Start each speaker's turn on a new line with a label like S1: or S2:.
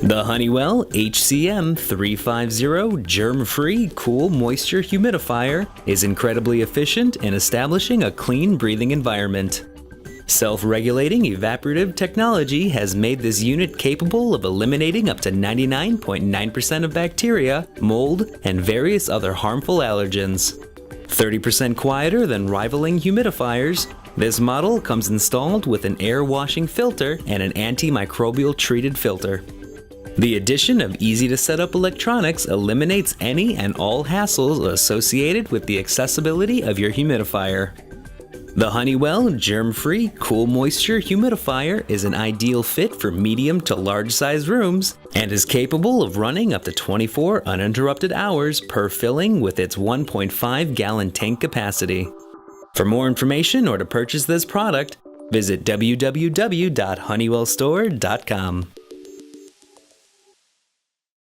S1: The Honeywell HCM-350 germ-free cool moisture humidifier is incredibly efficient in establishing a clean breathing environment. Self-regulating evaporative technology has made this unit capable of eliminating up to 99.9% of bacteria, mold, and various other harmful allergens. 30% quieter than rivaling humidifiers, this model comes installed with an air washing filter and an antimicrobial treated filter. The addition of easy-to-set-up electronics eliminates any and all hassles associated with the accessibility of your humidifier. The Honeywell germ-free cool moisture humidifier is an ideal fit for medium to large-size rooms and is capable of running up to 24 uninterrupted hours per filling with its 1.5-gallon tank capacity. For more information or to purchase this product, visit www.honeywellstore.com.